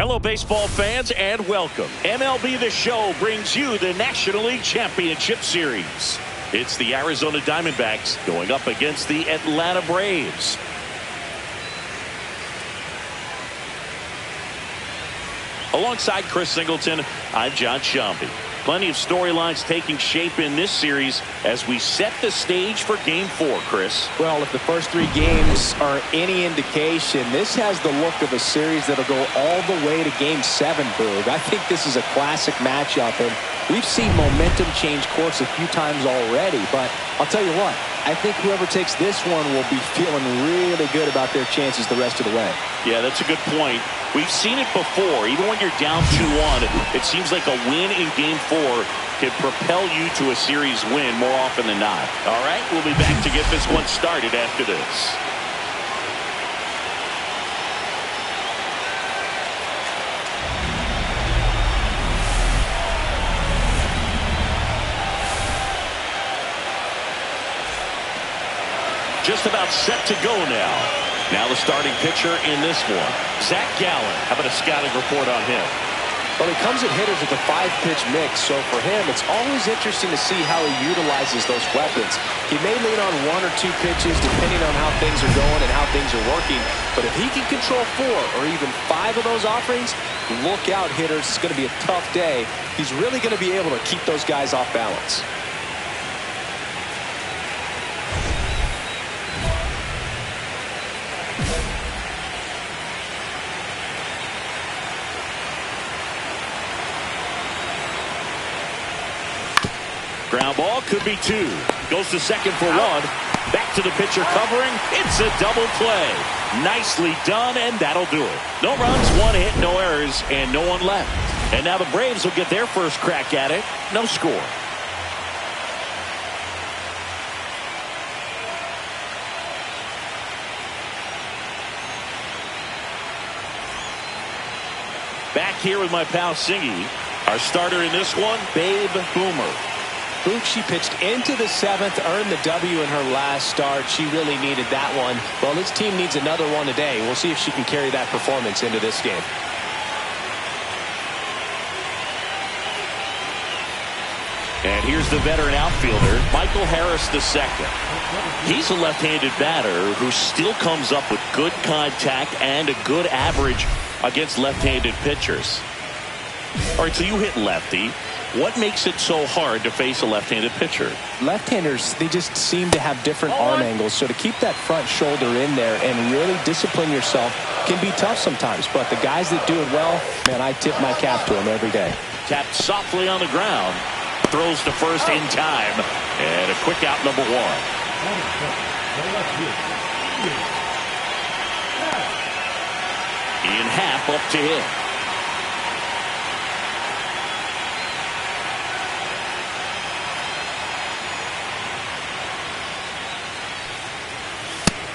Hello, baseball fans, and welcome. MLB The Show brings you the National League Championship Series. It's the Arizona Diamondbacks going up against the Atlanta Braves. Alongside Chris Singleton, I'm John Shambi. Plenty of storylines taking shape in this series as we set the stage for Game 4, Chris. Well, if the first 3 games are any indication, this has the look of a series that'll go all the way to Game 7, Boog. I think this is a classic matchup, and we've seen momentum change course a few times already, but I'll tell you what, I think whoever takes this one will be feeling really good about their chances the rest of the way. Yeah, that's a good point. We've seen it before. Even when you're down 2-1, it seems like a win in Game 4 can propel you to a series win more often than not. All right, we'll be back to get this one started after this. Just about set to go now. Now the starting pitcher in this one, Zach Gallen. How about a scouting report on him? Well, he comes at hitters with a 5-pitch mix, so for him, it's always interesting to see how he utilizes those weapons. He may lean on 1 or 2 pitches depending on how things are going and how things are working, but if he can control 4 or even 5 of those offerings, look out, hitters. It's going to be a tough day. He's really going to be able to keep those guys off balance. Ground ball, could be 2. Goes to second for 1. Back to the pitcher covering. It's a double play. Nicely done, and that'll do it. No runs, 1 hit, no errors, and no one left. And now the Braves will get their first crack at it. No score. Back here with my pal Singy. Our starter in this one, Babe Boomer. Boog, she pitched into the 7th, earned the W in her last start. She really needed that one. Well, this team needs another one today. We'll see if she can carry that performance into this game. And here's the veteran outfielder, Michael Harris II. He's a left-handed batter who still comes up with good contact and a good average against left-handed pitchers. All right, so you hit lefty. What makes it so hard to face a left-handed pitcher? Left-handers, they just seem to have different arm angles, so to keep that front shoulder in there and really discipline yourself can be tough sometimes. But the guys that do it well, man, I tip my cap to them every day. Tapped softly on the ground. Throws to first in time. And a quick out, number 1. Ian Happ up to hit.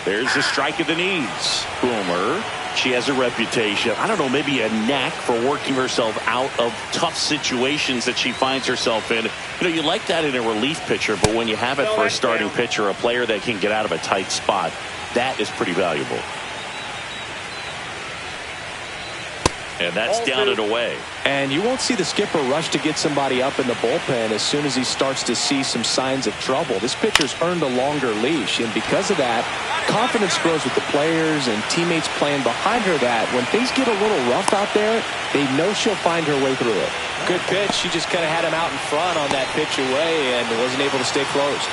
There's a strike at the knees. Boomer, she has a reputation, I don't know, maybe a knack for working herself out of tough situations that she finds herself in. You know, you like that in a relief pitcher, but when you have it for a starting pitcher, a player that can get out of a tight spot, that is pretty valuable. And that's down and away. And you won't see the skipper rush to get somebody up in the bullpen as soon as he starts to see some signs of trouble. This pitcher's earned a longer leash, and because of that, confidence grows with the players and teammates playing behind her that when things get a little rough out there, they know she'll find her way through it. Good pitch. She just kind of had him out in front on that pitch away and wasn't able to stay closed.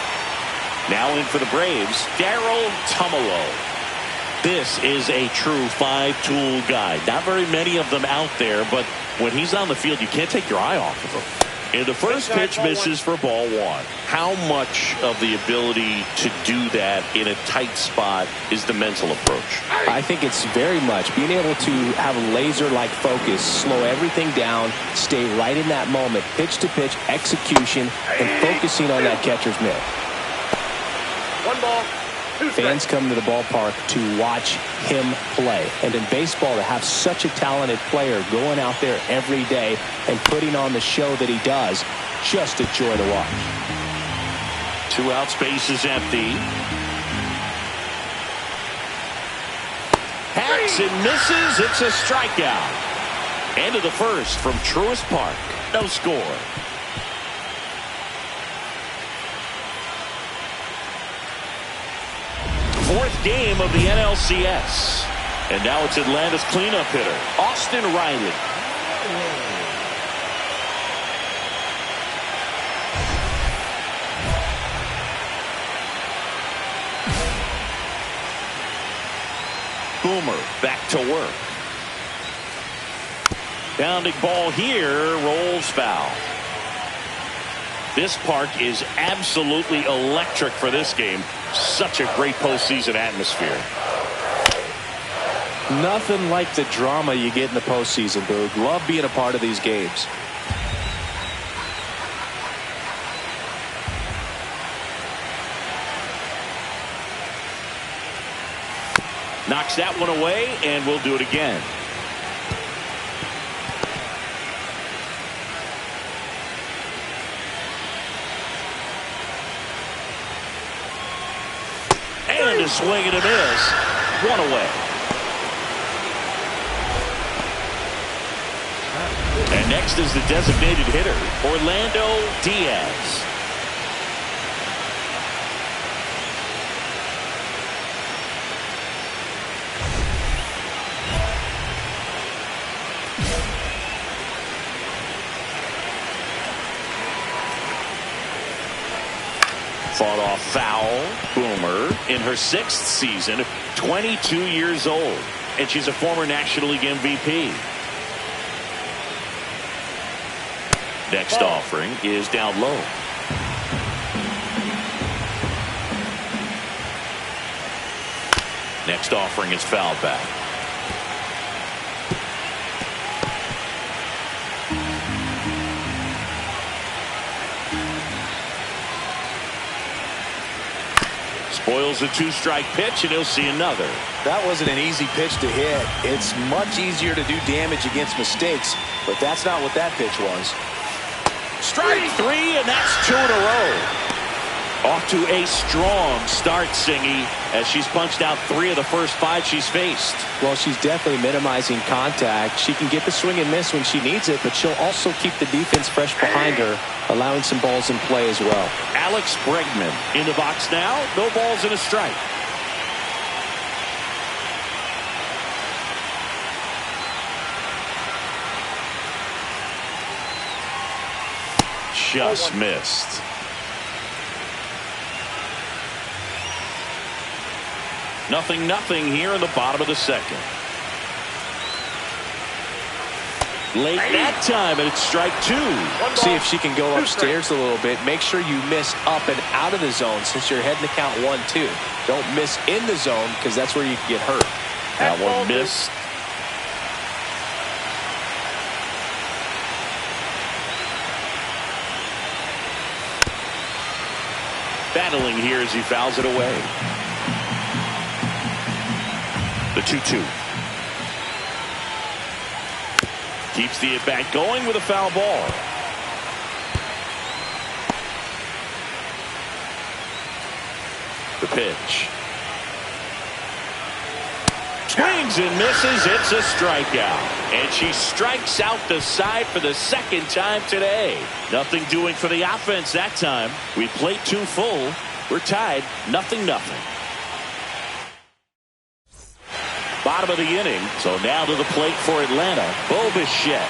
Now in for the Braves, Daryl Tumalo. This is a true 5-tool guy. Not very many of them out there, but when he's on the field, you can't take your eye off of him. And the first pitch misses for ball 1. How much of the ability to do that in a tight spot is the mental approach? I think it's very much being able to have laser-like focus, slow everything down, stay right in that moment, pitch-to-pitch execution, and focusing on that catcher's mitt. 1 ball. Fans come to the ballpark to watch him play. And in baseball, to have such a talented player going out there every day and putting on the show that he does, just a joy to watch. 2 outs, base is empty. Hacks and misses. It's a strikeout. End of the first from Truist Park. No score. Fourth game of the NLCS. And now it's Atlanta's cleanup hitter, Austin Riley. Boomer back to work. Pounding ball here, rolls foul. This park is absolutely electric for this game. Such a great postseason atmosphere. Nothing like the drama you get in the postseason, Boog. Love being a part of these games. Knocks that one away, and we'll do it again. And a swing and a miss. One away. And next is the designated hitter, Orlando Diaz. Fought off foul. Boomer in her 6th season, 22 years old, and she's a former National League MVP. Next offering is down low. Next offering is fouled back. Spoils a 2-strike pitch, and he'll see another. That wasn't an easy pitch to hit. It's much easier to do damage against mistakes, but that's not what that pitch was. Strike 3, and that's 2 in a row. Off to a strong start, Singy, as she's punched out 3 of the first 5 she's faced. Well, she's definitely minimizing contact. She can get the swing and miss when she needs it, but she'll also keep the defense fresh behind her, allowing some balls in play as well. Alex Bregman in the box now. No balls and a strike. Just missed. Nothing here in the bottom of the second. Late that time, and it's strike 2. See if she can go upstairs a little bit. Make sure you miss up and out of the zone since you're heading to count 1-2. Don't miss in the zone because that's where you can get hurt. That one missed. Battling here as he fouls it away. The 2-2. Keeps the at-bat going with a foul ball. The pitch. Swings and misses. It's a strikeout. And she strikes out the side for the 2nd time today. Nothing doing for the offense that time. We played 2 full. We're tied 0-0. Bottom of the inning. So now to the plate for Atlanta, Bo Bichette.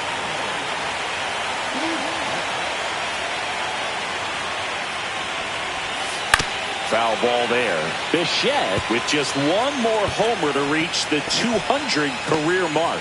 Foul ball there. Bichette with just one more homer to reach the 200 career mark.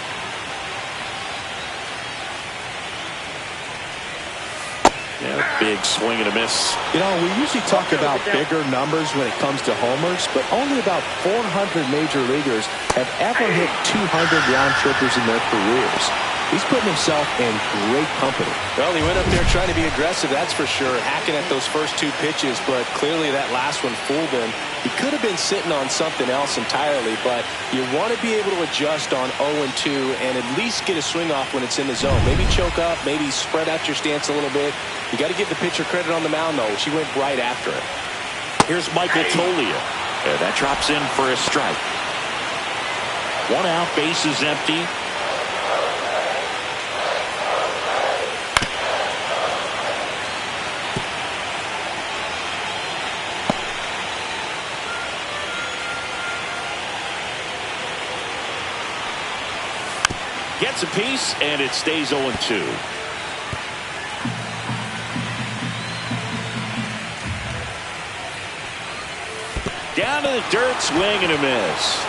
Yeah, big swing and a miss. You know, we usually talk about bigger numbers when it comes to homers, but only about 400 major leaguers have ever hit 200 round trippers in their careers. He's putting himself in great company. Well, he went up there trying to be aggressive, that's for sure, hacking at those first 2 pitches, but clearly that last one fooled him. He could have been sitting on something else entirely, but you want to be able to adjust on 0-2 and at least get a swing off when it's in the zone. Maybe choke up, maybe spread out your stance a little bit. You got to give the pitcher credit on the mound, though. She went right after it. Here's Michael Toglia. And that drops in for a strike. 1 out, bases empty. Gets a piece, and it stays 0-2. Down to the dirt, swing and a miss.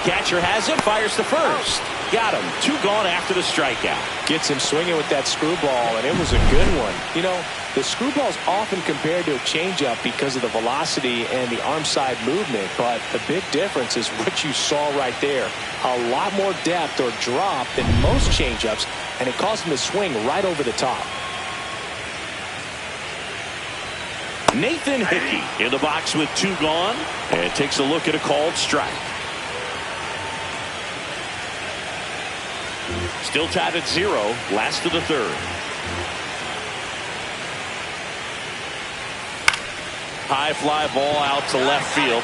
Catcher has it, fires to first. Got him. 2 gone after the strikeout. Gets him swinging with that screwball, and it was a good one. You know, the screwball is often compared to a changeup because of the velocity and the arm side movement, but the big difference is what you saw right there. A lot more depth or drop than most changeups, and it caused him to swing right over the top. Nathan Hickey in the box with 2 gone, and takes a look at a called strike. Still tied at 0, last of the 3rd. High fly ball out to left field.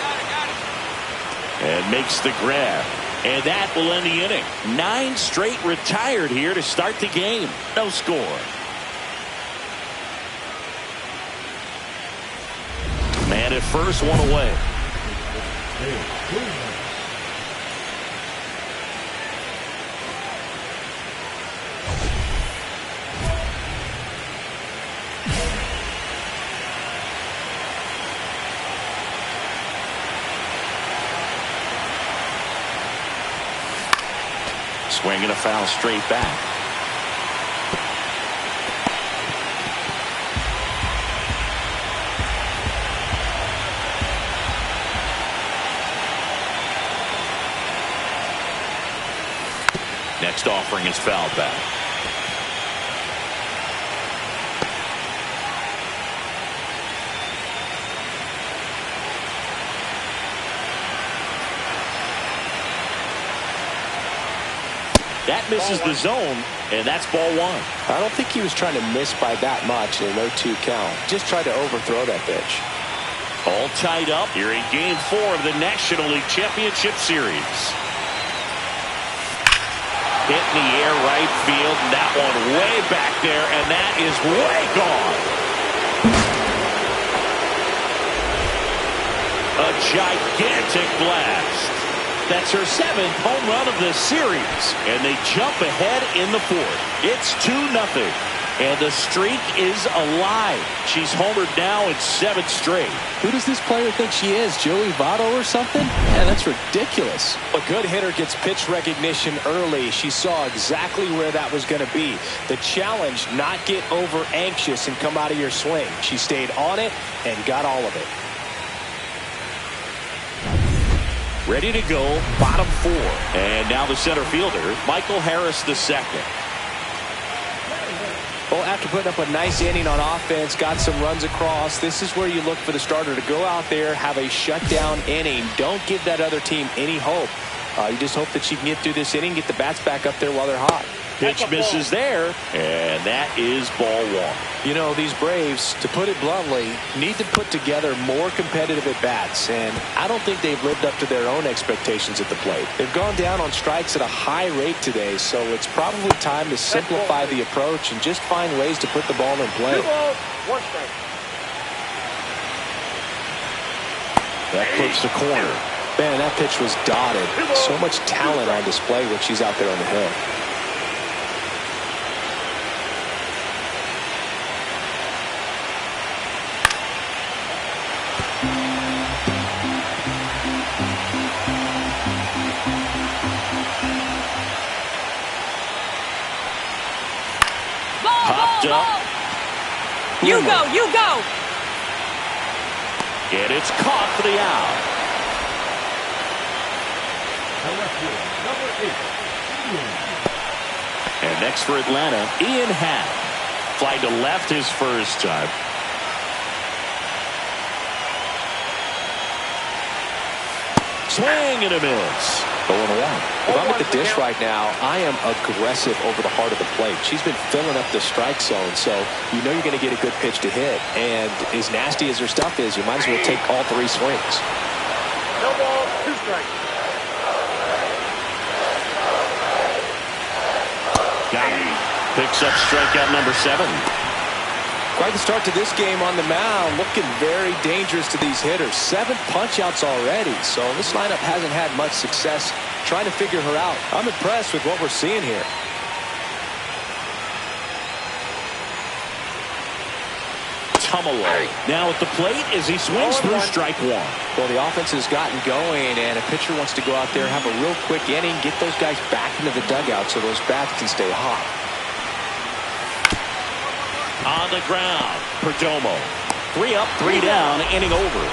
And makes the grab. And that will end the inning. 9 straight retired here to start the game. No score. Man at first, 1 away. Swinging a foul straight back. Next offering is fouled back. That misses the zone, and that's ball 1. I don't think he was trying to miss by that much in a 0-2 count. Just tried to overthrow that pitch. All tied up here in Game 4 of the National League Championship Series. Hit in the air right field, and that one way back there, and that is way gone. A gigantic blast. That's her 7th home run of the series, and they jump ahead in the 4th. It's 2-0, and the streak is alive. She's homered now in 7 straight. Who does this player think she is, Joey Votto or something? Man, that's ridiculous. A good hitter gets pitch recognition early. She saw exactly where that was going to be. The challenge, not get over anxious and come out of your swing. She stayed on it and got all of it. Ready to go, bottom 4. And now the center fielder, Michael Harris II. Well, after putting up a nice inning on offense, got some runs across, this is where you look for the starter to go out there, have a shutdown inning. Don't give that other team any hope. You just hope that she can get through this inning, get the bats back up there while they're hot. Pitch misses there, and that is ball 1. You know, these Braves, to put it bluntly, need to put together more competitive at-bats, and I don't think they've lived up to their own expectations at the plate. They've gone down on strikes at a high rate today, so it's probably time to simplify the approach and just find ways to put the ball in play. 2 balls, 1 strike. That clips the corner. Man, that pitch was dotted. So much talent on display when she's out there on the hill. Popped up. You go, you go. And it's caught for the out. And next for Atlanta, Ian Happ. Fly to left his first time. Swing and a miss. 0-1. If I'm at the dish right now, I am aggressive over the heart of the plate. She's been filling up the strike zone, so you know you're going to get a good pitch to hit. And as nasty as her stuff is, you might as well take all 3 swings. No ball, 2 strikes. Got it. Picks up strikeout number 7. Quite the start to this game on the mound. Looking very dangerous to these hitters. 7 punch-outs already. So this lineup hasn't had much success trying to figure her out. I'm impressed with what we're seeing here. Tumalo now at the plate as he swings through strike one. Well, the offense has gotten going, and a pitcher wants to go out there, have a real quick inning, get those guys back into the dugout so those bats can stay hot. On the ground, Perdomo. 3 up, 3 down, inning over.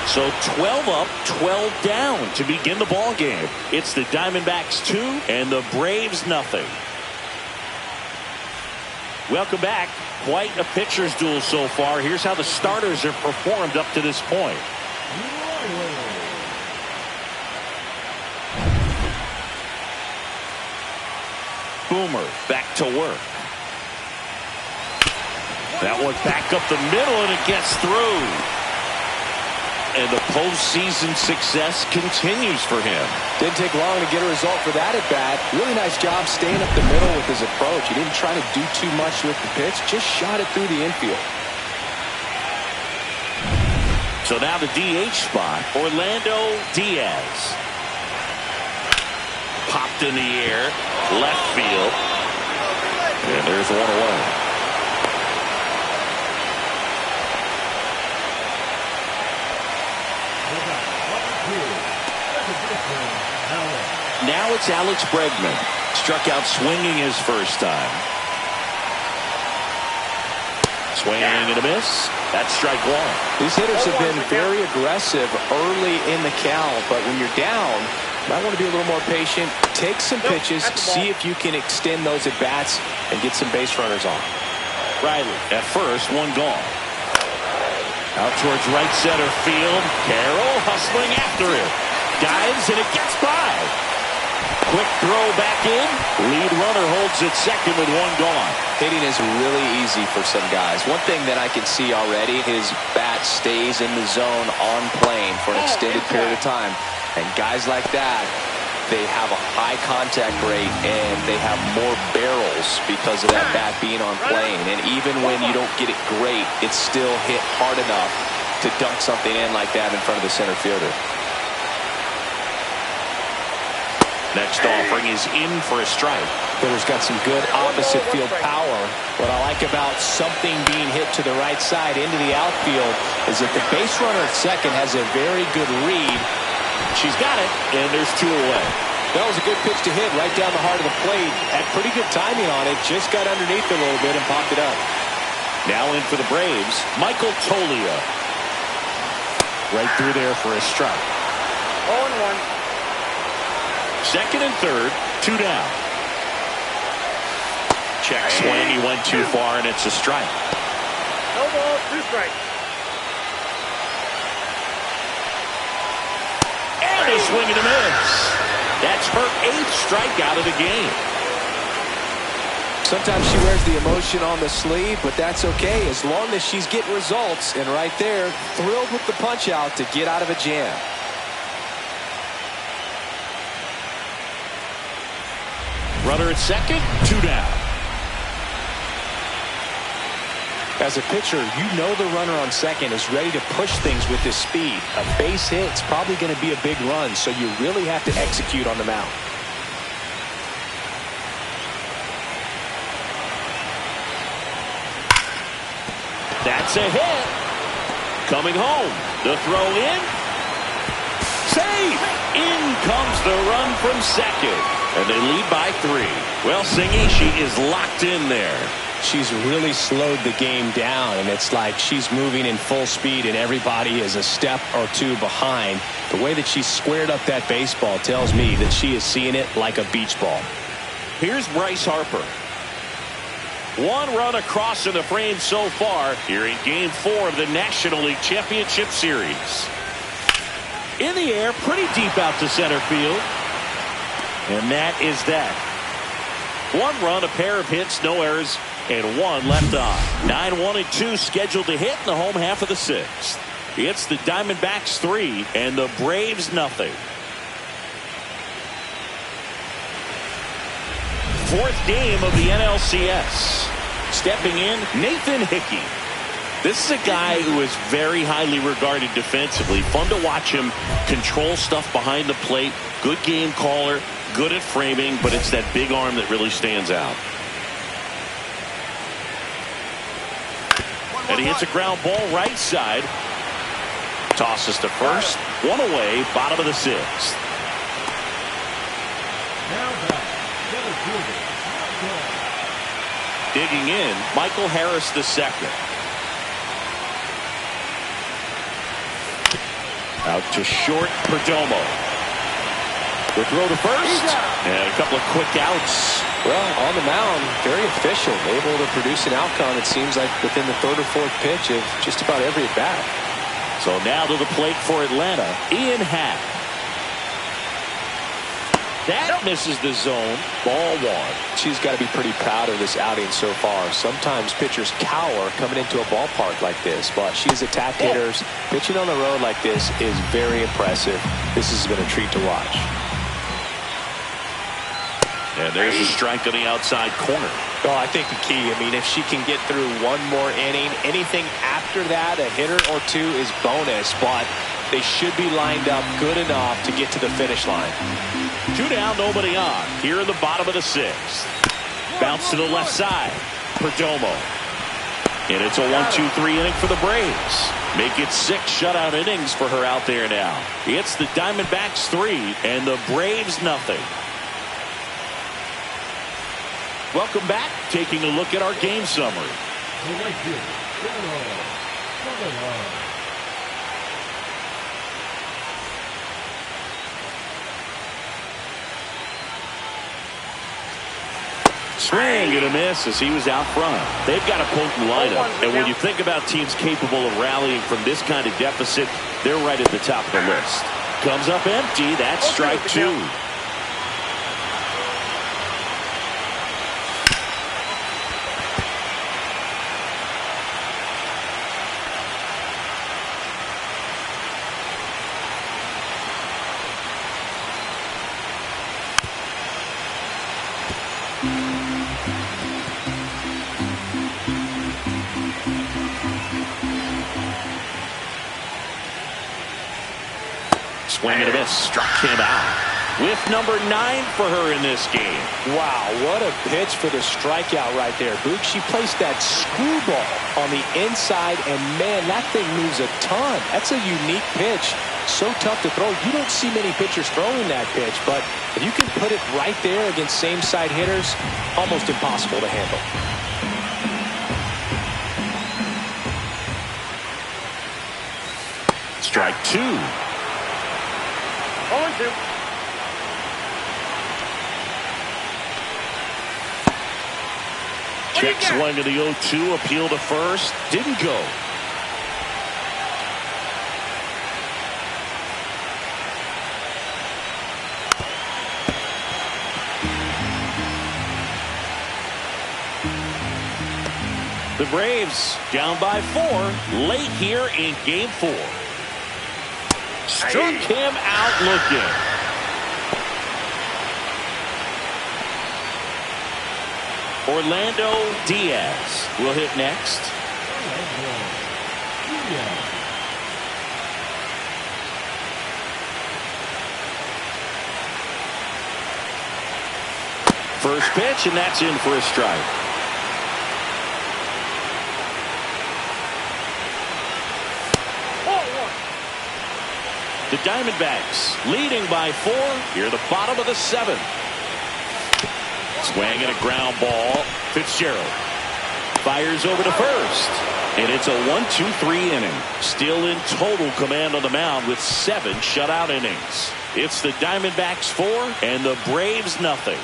So 12 up, 12 down to begin the ball game. It's the Diamondbacks 2 and the Braves nothing. Welcome back. Quite a pitcher's duel so far. Here's how the starters have performed up to this point. Boomer back to work. That one back up the middle, and it gets through. And the postseason success continues for him. Didn't take long to get a result for that at bat. Really nice job staying up the middle with his approach. He didn't try to do too much with the pitch, just shot it through the infield. So now the DH spot, Orlando Diaz. Popped in the air, left field. And there's one away. Now it's Alex Bregman. Struck out swinging his first time. Swing and a miss. That's strike one. These hitters have been very aggressive early in the count, but when you're down, you might want to be a little more patient. Take some pitches, see if you can extend those at-bats and get some base runners on. Riley at first, one gone. Out towards right center field. Carroll hustling after it. Dives and it gets by. Quick throw back in. Lead runner holds it second with one gone. Hitting is really easy for some guys. One thing that I can see already, his bat stays in the zone on plane for an extended period of time. And guys like that, they have a high contact rate and they have more barrels because of that bat being on plane. And even when you don't get it great, it's still hit hard enough to dunk something in like that in front of the center fielder. Next offering is in for a strike. Hitter's got some good opposite field power. What I like about something being hit to the right side into the outfield is that the base runner at second has a very good read. She's got it, and there's 2 away. That was a good pitch to hit right down the heart of the plate. Had pretty good timing on it. Just got underneath a little bit and popped it up. Now in for the Braves, Michael Toglia. Right through there for a strike. 0-1. Second and third, 2 down. Check swing, he went too far, and it's a strike. No ball, 2 strikes. And a swing and a miss. That's her 8th strikeout of the game. Sometimes she wears the emotion on the sleeve, but that's okay as long as she's getting results. And right there, thrilled with the punch out to get out of a jam. Runner at second, 2 down. As a pitcher, you know the runner on second is ready to push things with his speed. A base hit's probably going to be a big run, so you really have to execute on the mound. That's a hit. Coming home. The throw in. Save. In comes the run from second. And they lead by 3. Well, Singy, she is locked in there. She's really slowed the game down, and it's like she's moving in full speed, and everybody is a step or 2 behind. The way that she squared up that baseball tells me that she is seeing it like a beach ball. Here's Bryce Harper. 1 run across in the frame so far here in Game 4 of the National League Championship Series. In the air, pretty deep out to center field. And that is that. 1 run, a pair of hits, no errors, and 1 left on. 9-1 and 2 scheduled to hit in the home half of the 6th. It's the Diamondbacks 3 and the Braves nothing. 4th game of the NLCS. Stepping in, Nathan Hickey. This is a guy who is very highly regarded defensively. Fun to watch him control stuff behind the plate. Good game caller, good at framing, but it's that big arm that really stands out. And he hits a ground ball right side. Tosses to first. One away, bottom of the sixth. Digging in, Michael Harris II. Out to short, Perdomo. The throw to first. And a couple of quick outs. Well, on the mound, very efficient, able to produce an outcome, it seems like, within the third or fourth pitch of just about every at-bat. So now to the plate for Atlanta, Ian Happ. That misses the zone. Ball one. She's got to be pretty proud of this outing so far. Sometimes pitchers cower coming into a ballpark like this, but she's attacked hitters. Pitching on the road like this is very impressive. This has been a treat to watch. And there's a strike on the outside corner. Oh, I think the key, I mean, if she can get through one more inning, anything after that, a hitter or two is bonus, but they should be lined up good enough to get to the finish line. 2 down, nobody on. Here in the bottom of the sixth. Bounce to the left side. Perdomo. And it's a 1-2-3 inning for the Braves. Make it 6 shutout innings for her out there now. It's the Diamondbacks 3 and the Braves nothing. Welcome back. Taking a look at our game summary. Swing and a miss as he was out front. They've got a potent lineup, and when you think about teams capable of rallying from this kind of deficit, they're right at the top of the list. Comes up empty. That's strike 2. Swing and a miss. Struck him out. With number 9 for her in this game. Wow, what a pitch for the strikeout right there. Boog, she placed that screwball on the inside, and man, that thing moves a ton. That's a unique pitch. So tough to throw. You don't see many pitchers throwing that pitch, but if you can put it right there against same-side hitters, almost impossible to handle. Strike 2. 0-2. Check swing to the 0-2. Appeal to first. Didn't go. The Braves down by 4 late here in game 4. Struck him out looking. Orlando Diaz will hit next. First pitch, and that's in for a strike. The Diamondbacks leading by 4 here at the bottom of the 7th. Swing and a ground ball. Fitzgerald fires over to first. And it's a 1-2-3 inning. Still in total command on the mound with 7 shutout innings. It's the Diamondbacks 4 and the Braves nothing.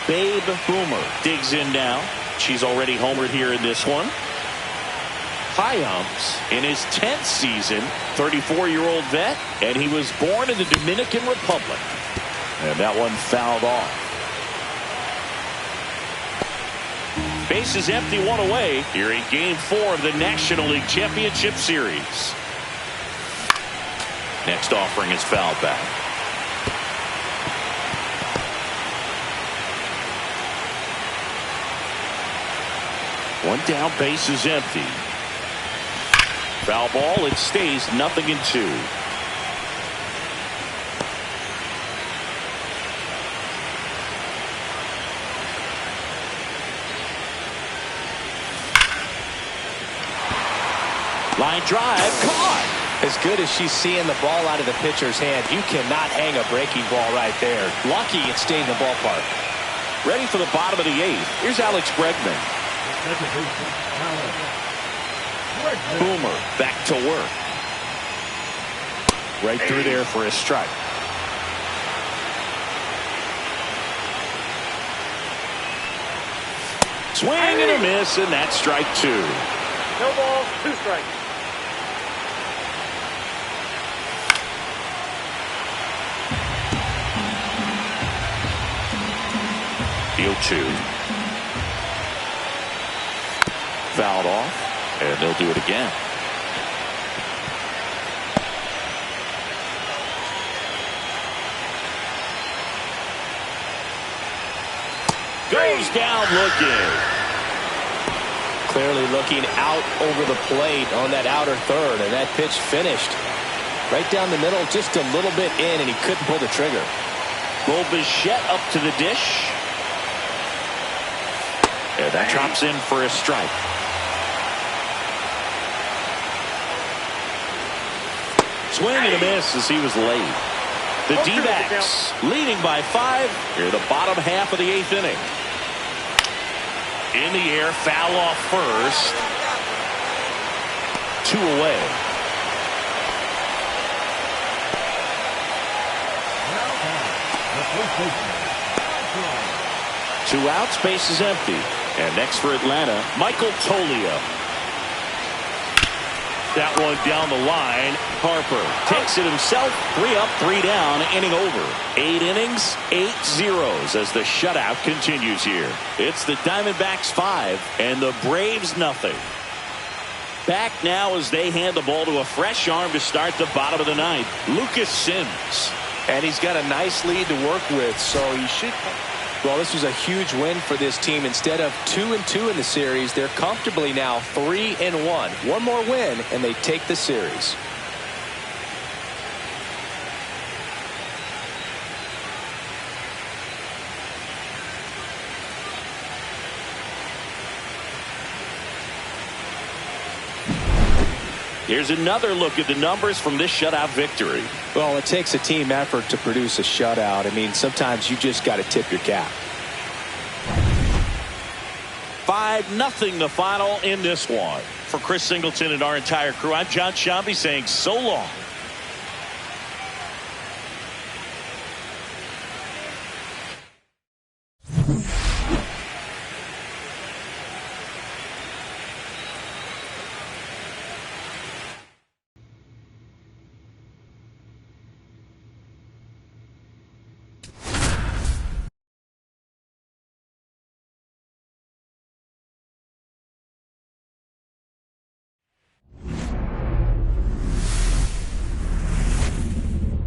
Babe Boomer digs in now. She's already homered here in this one. Triumphs in his 10th season, 34-year-old vet, and he was born in the Dominican Republic. And that one fouled off. Bases empty, 1 away here in game 4 of the National League Championship Series. Next offering is fouled back. One down, base is empty. Foul ball, it stays 0-2. Line drive, caught. As good as she's seeing the ball out of the pitcher's hand, you cannot hang a breaking ball right there. Lucky it stayed in the ballpark. Ready for the bottom of the 8th. Here's Alex Bregman. Boomer back to work. Right through there for a strike. Swing and a miss, and that's strike 2. No balls, 2 strikes. Deal 2. Fouled off, and they'll do it again. Goes down looking. Clearly looking out over the plate on that outer third, and that pitch finished right down the middle, just a little bit in, and he couldn't pull the trigger. Bo Bichette up to the dish. And that drops in for a strike. Swing and a miss as he was late. The D-backs leading by 5 here the bottom half of the 8th inning. In the air, foul off first. 2 away. Two outs, base is empty. And next for Atlanta, Michael Toglia. That one down the line. Harper takes it himself. 3 up, 3 down, inning over. 8 innings, 8 zeros as the shutout continues here. It's the Diamondbacks 5 and the Braves nothing. Back now as they hand the ball to a fresh arm to start the bottom of the 9th. Lucas Sims. And he's got a nice lead to work with, so he should. Well, this was a huge win for this team. Instead of 2-2 in the series, they're comfortably now 3-1. One more win, and they take the series. Here's another look at the numbers from this shutout victory. Well, it takes a team effort to produce a shutout. I mean, sometimes you just got to tip your cap. 5-0 the final in this one. For Chris Singleton and our entire crew, I'm John Shambi saying so long.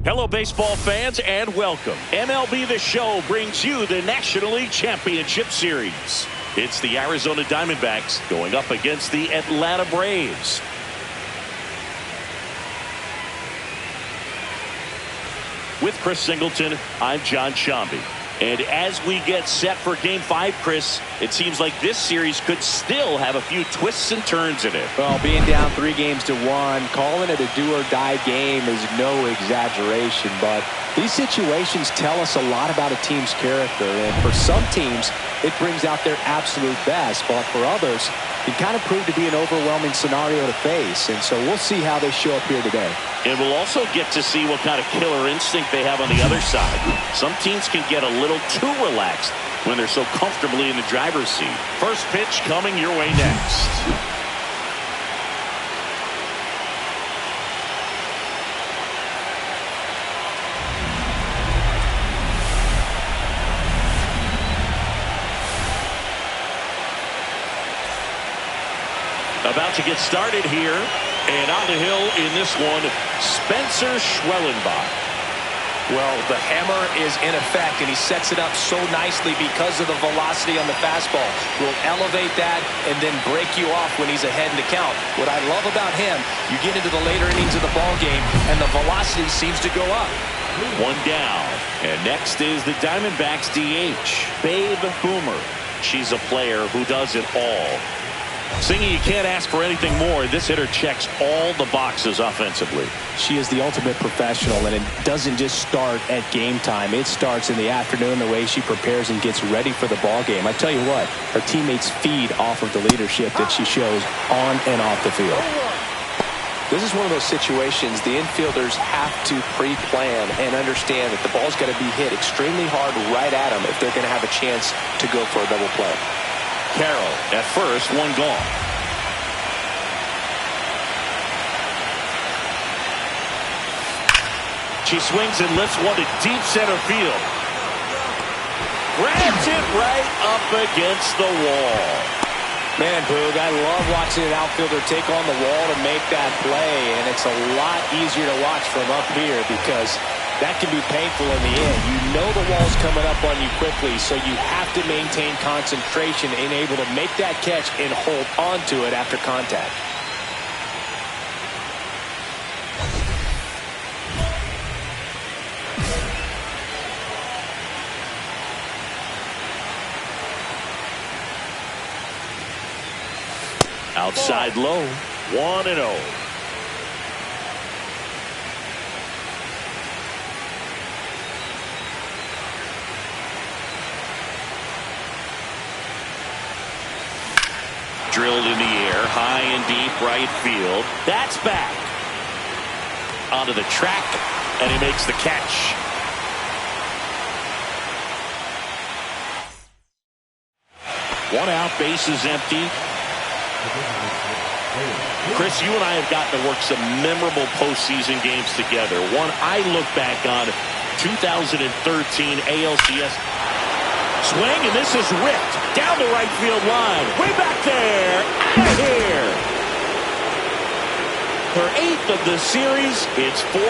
Hello, baseball fans, and welcome. MLB The Show brings you the National League Championship Series. It's the Arizona Diamondbacks going up against the Atlanta Braves. With Chris Singleton, I'm John Shambi. And as we get set for Game 5, Chris, it seems like this series could still have a few twists and turns in it. Well, being down 3-1, calling it a do-or-die game is no exaggeration, but these situations tell us a lot about a team's character, and for some teams, it brings out their absolute best, but for others, it kind of proved to be an overwhelming scenario to face, and so we'll see how they show up here today. And we'll also get to see what kind of killer instinct they have on the other side. Some teams can get a little too relaxed when they're so comfortably in the driver's seat. First pitch coming your way next. About to get started here. And on the hill in this one, Spencer Schwellenbach. Well, the hammer is in effect, and he sets it up so nicely because of the velocity on the fastball. Will elevate that and then break you off when he's ahead in the count. What I love about him, you get into the later innings of the ball game, and the velocity seems to go up. One down. And next is the Diamondbacks DH, Babe Boomer. She's a player who does it all. Singy, you can't ask for anything more. This hitter checks all the boxes offensively. She is the ultimate professional, and it doesn't just start at game time. It starts in the afternoon, the way she prepares and gets ready for the ball game. I tell you what, her teammates feed off of the leadership that she shows on and off the field. This is one of those situations the infielders have to pre-plan and understand that the ball's got to be hit extremely hard right at them if they're going to have a chance to go for a double play. Carroll at first, one gone. She swings and lifts one to deep center field. Grabs it right up against the wall. Man, Boog, I love watching an outfielder take on the wall to make that play, and it's a lot easier to watch from up here because that can be painful in the end. You know the wall's coming up on you quickly, so you have to maintain concentration and able to make that catch and hold on to it after contact. Outside low, 1-0. Drilled in the air, high and deep right field. That's back. Onto the track, and he makes the catch. One out, bases empty. Chris, you and I have gotten to work some memorable postseason games together. One I look back on, 2013 ALCS. Swing, and this is ripped down the right field line. Way back there, out of here. Her 8th of the series, it's 4-1.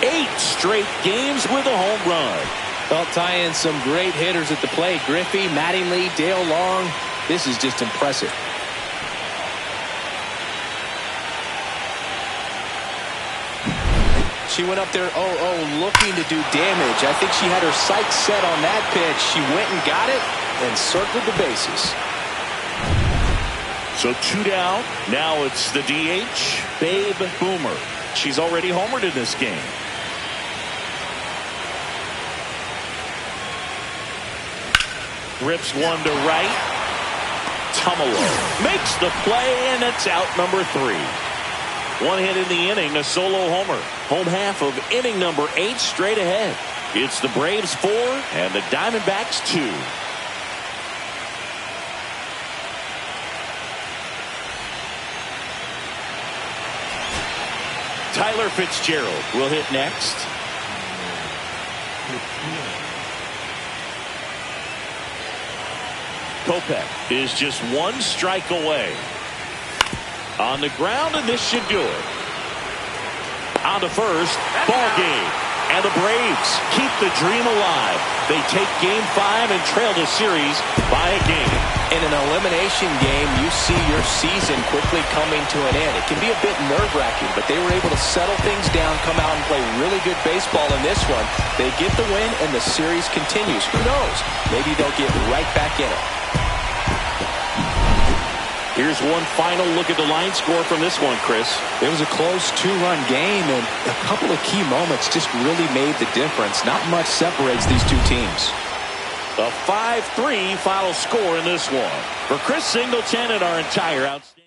8 straight games with a home run. Well, tie in some great hitters at the plate. Griffey, Mattingly, Dale Long. This is just impressive. She went up there 0-0 looking to do damage. I think she had her sights set on that pitch. She went and got it and circled the bases. So 2 down. Now it's the DH, Babe Boomer. She's already homered in this game. Rips one to right. Tumalo makes the play, and it's out number 3. One hit in the inning, a solo homer. Home half of inning number 8 straight ahead. It's the Braves 4 and the Diamondbacks 2. Tyler Fitzgerald will hit next. Kopech is just 1 strike away. On the ground, and this should do it. On to first, ball game. And the Braves keep the dream alive. They take Game 5 and trail the series by a game. In an elimination game, you see your season quickly coming to an end. It can be a bit nerve-wracking, but they were able to settle things down, come out and play really good baseball in this one. They get the win, and the series continues. Who knows? Maybe they'll get right back in it. Here's one final look at the line score from this one, Chris. It was a close 2-run game, and a couple of key moments just really made the difference. Not much separates these two teams. A 5-3 final score in this one. For Chris Singleton and our entire outstanding.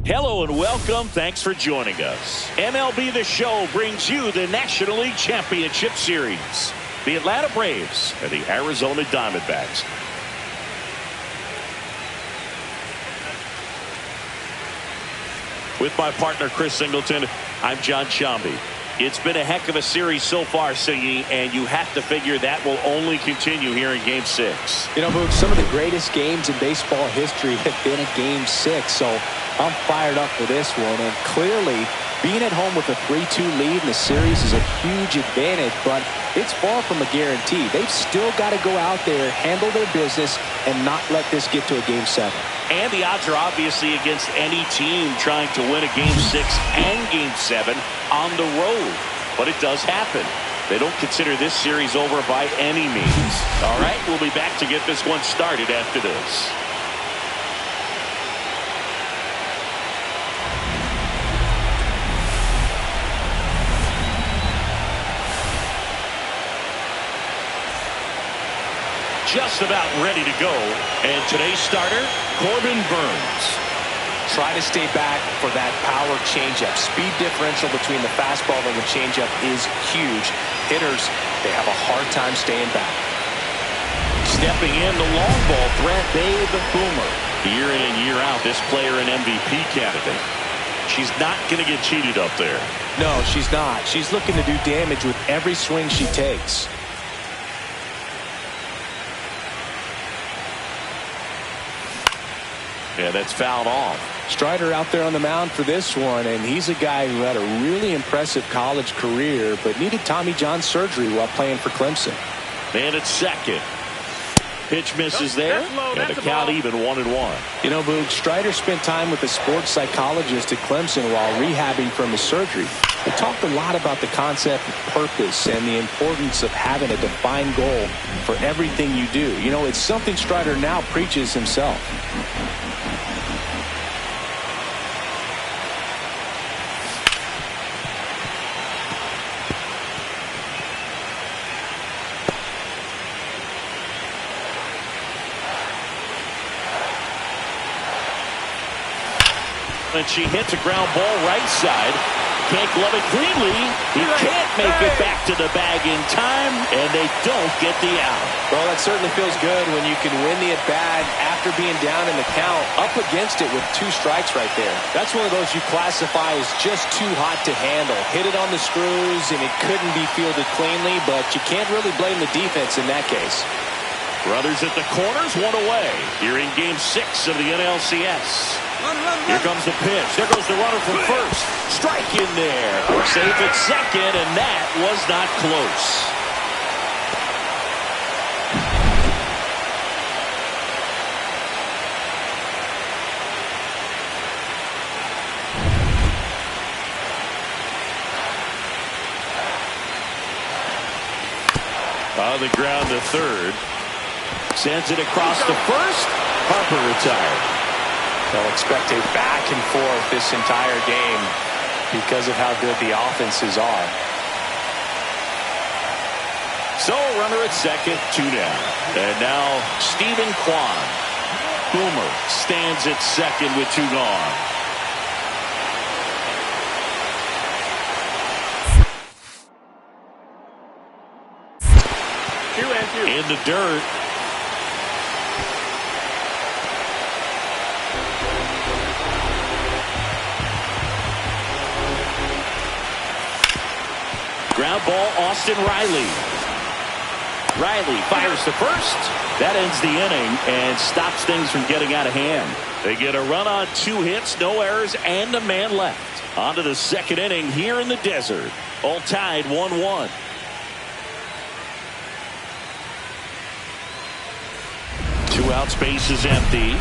Hello and welcome. Thanks for joining us. MLB The Show brings you the National League Championship Series. The Atlanta Braves and the Arizona Diamondbacks. With my partner, Chris Singleton, I'm John Shambi. It's been a heck of a series so far, Siggy, and you have to figure that will only continue here in Game 6. You know, Boog, some of the greatest games in baseball history have been a Game 6, so I'm fired up for this one. And clearly, being at home with a 3-2 lead in the series is a huge advantage, but it's far from a guarantee. They've still got to go out there, handle their business, and not let this get to a Game 7. And the odds are obviously against any team trying to win a Game 6 and Game 7 on the road. But it does happen. They don't consider this series over by any means. All right, we'll be back to get this one started after this. Just about ready to go. And today's starter, Corbin Burns. Try to stay back for that power changeup. Speed differential between the fastball and the changeup is huge. Hitters, they have a hard time staying back. Stepping in, the long ball threat, Babe Boomer. Year in and year out, this player an MVP candidate. She's not going to get cheated up there. No, she's not. She's looking to do damage with every swing she takes. Yeah, that's fouled off. Strider out there on the mound for this one, and he's a guy who had a really impressive college career but needed Tommy John surgery while playing for Clemson. And it's second. Pitch misses there, and the count even 1-1. You know, Boog, Strider spent time with a sports psychologist at Clemson while rehabbing from his surgery. They talked a lot about the concept of purpose and the importance of having a defined goal for everything you do. You know, it's something Strider now preaches himself. And she hits a ground ball right side. Can't glove it cleanly. He can't make it back to the bag in time, and they don't get the out. Well, that certainly feels good when you can win the at-bat after being down in the count, up against it with 2 strikes right there. That's one of those you classify as just too hot to handle. Hit it on the screws, and it couldn't be fielded cleanly, but you can't really blame the defense in that case. Runners at the corners, 1 away. Here in Game 6 of the NLCS. Here comes the pitch. There goes the runner from first. Strike in there. Safe at second, and that was not close. On the ground to third. Sends it across to first. Harper retired. They'll expect a back and forth this entire game because of how good the offenses are. So runner at second, 2 down. And now Stephen Kwan. Boomer stands at second with 2 gone. In the dirt. Ground ball, Austin Riley. Riley fires to first. That ends the inning and stops things from getting out of hand. They get a run on 2 hits, no errors, and a man left. On to the second inning here in the desert. All tied 1-1. Two out, space is empty.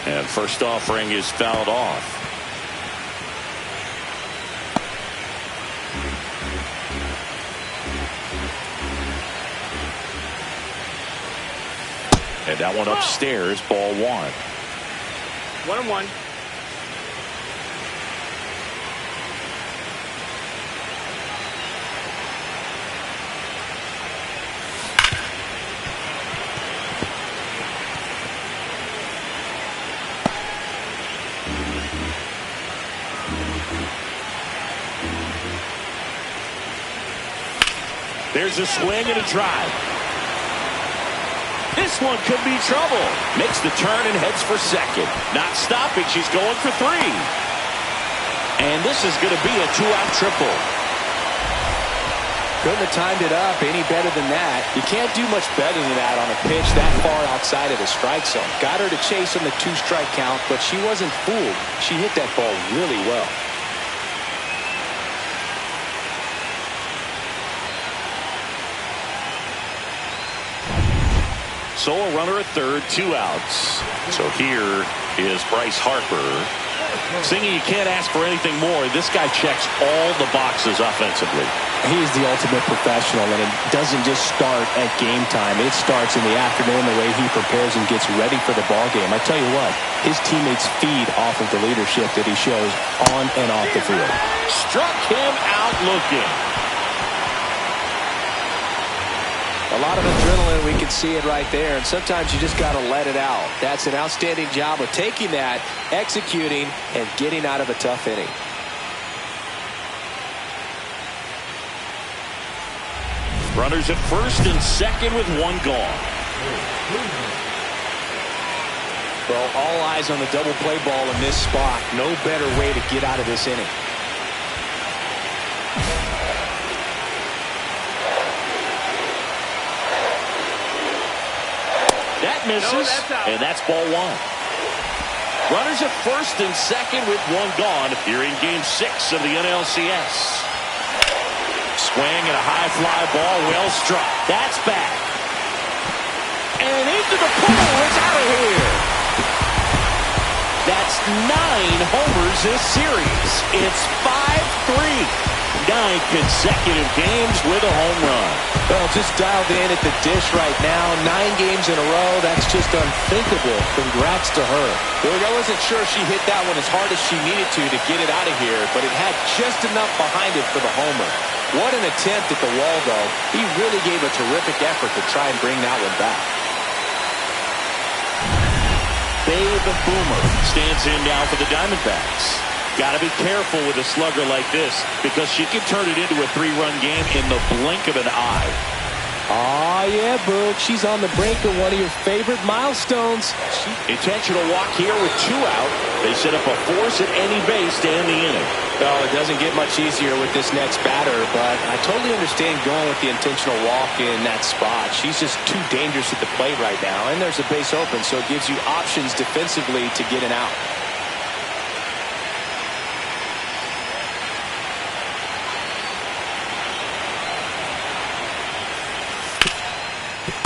And first offering is fouled off. And that one upstairs, ball 1. 1-1. There's a swing and a drive. This one could be trouble. Makes the turn and heads for second. Not stopping. She's going for 3. And this is going to be a 2-out triple. Couldn't have timed it up any better than that. You can't do much better than that on a pitch that far outside of the strike zone. Got her to chase on the 2-strike count, but she wasn't fooled. She hit that ball really well. So a runner at third, 2 outs. So here is Bryce Harper. Singy, you can't ask for anything more. This guy checks all the boxes offensively. He's the ultimate professional, and it doesn't just start at game time. It starts in the afternoon, the way he prepares and gets ready for the ball game. I tell you what, his teammates feed off of the leadership that he shows on and off the field. Struck him out looking. A lot of adrenaline, we can see it right there, and sometimes you just got to let it out. That's an outstanding job of taking that, executing, and getting out of a tough inning. Runners at first and second with 1 gone. Well, all eyes on the double play ball in this spot. No better way to get out of this inning. That misses, and that's ball 1. Runners at first and second with 1 gone here in Game 6 of the NLCS. Swing and a high fly ball, well struck. That's back. And into the pole, it's out of here. That's 9 homers this series. It's 5-3. 9 consecutive games with a home run. Well, just dialed in at the dish right now. 9 games in a row. That's just unthinkable. Congrats to her. Look, I wasn't sure she hit that one as hard as she needed to get it out of here, but it had just enough behind it for the homer. What an attempt at the wall, though. He really gave a terrific effort to try and bring that one back. Babe Boomer stands in now for the Diamondbacks. Got to be careful with a slugger like this because she can turn it into a 3-run game in the blink of an eye. Oh, yeah, Boog. She's on the brink of one of your favorite milestones. Intentional walk here with 2 out. They set up a force at any base to end the inning. Well, it doesn't get much easier with this next batter, but I totally understand going with the intentional walk in that spot. She's just too dangerous at the plate right now, and there's a base open, so it gives you options defensively to get an out.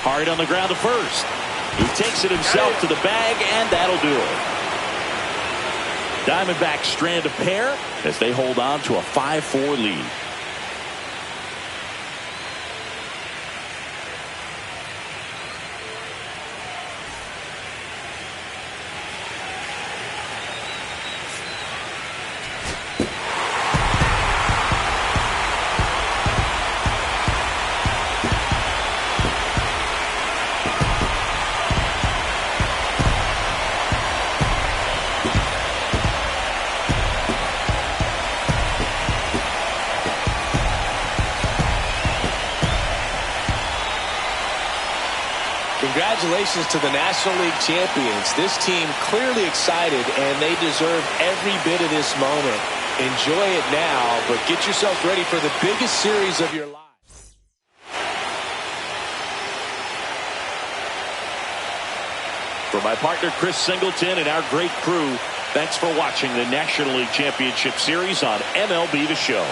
Hard on the ground to first. He takes it himself to the bag, and that'll do it. Diamondbacks strand a pair as they hold on to a 5-4 lead. Congratulations to the National League champions. This team clearly excited, and they deserve every bit of this moment. Enjoy it now, but get yourself ready for the biggest series of your life. For my partner Chris Singleton and our great crew, thanks for watching the National League Championship Series on MLB The Show.